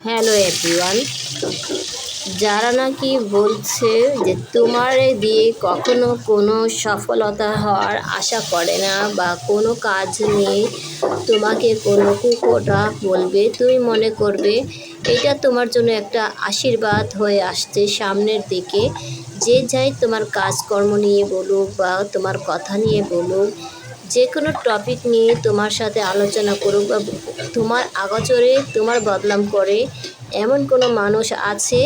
Hello everyone, যারা নাকি বলছে যে তোমার দিয়ে কখনো কোনো সফলতা হওয়ার আশা করে না বা কোনো কাজ নিয়ে তোমাকে কোনো কুকথা বলবে, তুমি মনে করবে এটা তোমার জন্য একটা আশীর্বাদ হয়ে আসছে সামনের দিকে। যে যাই তোমার কাজকর্ম নিয়ে বলুক বা তোমার কথা নিয়ে বলুক, যে কোনো টপিক নিয়ে তোমার সাথে আলোচনা করুক বা তোমার আগোচরে তোমার বদনাম করে, এমন কোনো মানুষ আছে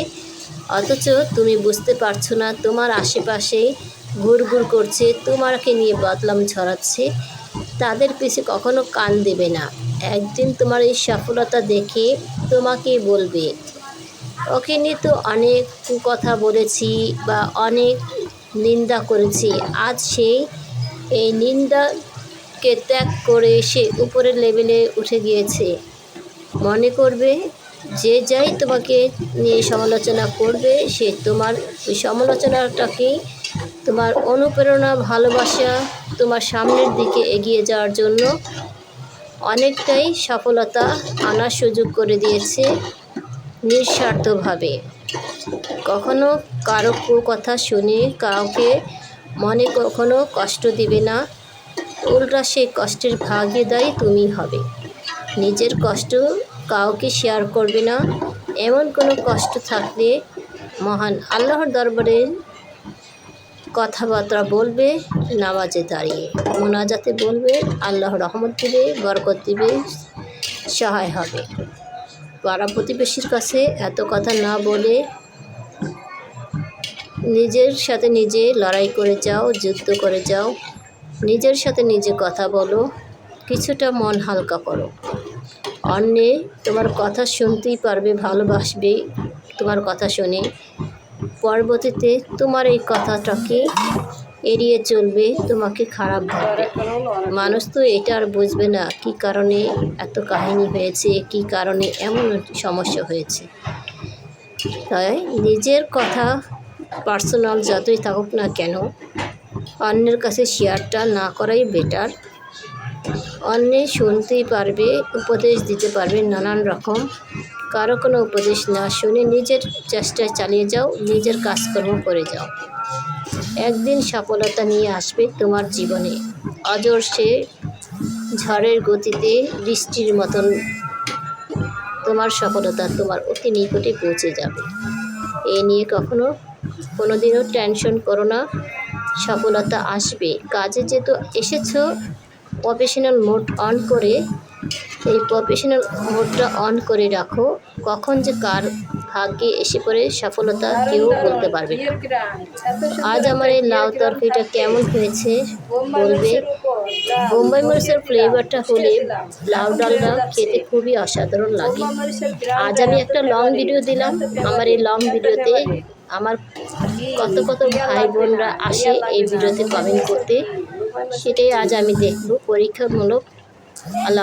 অথচ তুমি বুঝতে পারছো না। তোমার আশেপাশে ঘুরঘুর করছে, তোমাকে নিয়ে বদনাম ছড়াচ্ছে। তাদের পিছে কখনো কান দেবে না। একদিন তোমার এই সফলতা দেখে তোমাকে বলবে, ওকে নিয়ে তো অনেক কথা বলেছি বা অনেক নিন্দা করেছি, আজ সেই এই নিন্দাকে ত্যাগ করে সে উপরের লেভেলে উঠে গিয়েছে। মনে করবে যে যাই তোমাকে নিয়ে সমালোচনা করবে, সে তোমার ওই সমালোচনাটাকেই তোমার অনুপ্রেরণা, ভালোবাসা, তোমার সামনের দিকে এগিয়ে যাওয়ার জন্য অনেকটাই সফলতা আনার সুযোগ করে দিয়েছে নিঃস্বার্থভাবে। কখনো কারো কথা শুনে কাউকে মনে কখনো কষ্ট দিবে না, উল্টা সেই কষ্টের ভাগীদারি তুমি হবে। নিজের কষ্ট কাউকে শেয়ার করবে না। এমন কোনো কষ্ট থাকলে মহান আল্লাহর দরবারে কথাবার্তা বলবে, নামাজে দাঁড়িয়ে মোনাজাতে বলবে, আল্লাহ রহমত দিবে, বরকত দিবে, সহায় হবে। পাড়া প্রতিবেশীর কাছে এত কথা না বলে নিজের সাথে নিজে লড়াই করে যাও, যুদ্ধ করে যাও, নিজের সাথে নিজে কথা বলো, কিছুটা মন হালকা করো। অন্যে তোমার কথা শুনতেই পারবে, ভালোবাসবে তোমার কথা শুনে, পরবর্তীতে তোমার এই কথাটাকে এড়িয়ে চলবে, তোমাকে খারাপ ভাববে। মানুষ তো এটা আর বুঝবে না কী কারণে এত কাহিনী হয়েছে, কী কারণে এমন সমস্যা হয়েছে। তাই নিজের কথা পার্সোনাল যতই থাকুক না কেন, অন্যের কাছে শেয়ারটা না করাই বেটার। অন্যে শুনতেই পারবে, উপদেশ দিতে পারবে নানান রকম। কারো কোনো উপদেশ না শুনে নিজের চেষ্টায় চালিয়ে যাও, নিজের কাজকর্ম করে যাও। একদিন সফলতা নিয়ে আসবে তোমার জীবনে, অজস্রে ঝড়ের গতিতে বৃষ্টির মতন তোমার সফলতা তোমার অতি নিকটে পৌঁছে যাবে। এ নিয়ে কখনো কোনোদিনও টেনশন করো না, সফলতা আসবে। কাজে যেহেতু এসেছো, প্রফেশনাল মোড অন করে, এই প্রফেশনাল মোডটা অন করে রাখো। কখন যে কার ভাগ্যে এসে পড়ে সফলতা কেউ বলতে পারবে না। আজ আমার এই লাউ তরকারিটা কেমন হয়েছে বলবে। বোম্বাই মরিচের ফ্লেভারটা হলে লাউ ডালটা খেতে খুবই অসাধারণ লাগে। আজ আমি একটা লং ভিডিও দিলাম। আমার এই লং ভিডিওতে আমার কত কত ভাই বোনরা আসে এই ভিডিওতে কমেন্ট করতে, সেটাই আজ আমি দেখব পরীক্ষামূলক। আল্লাহ।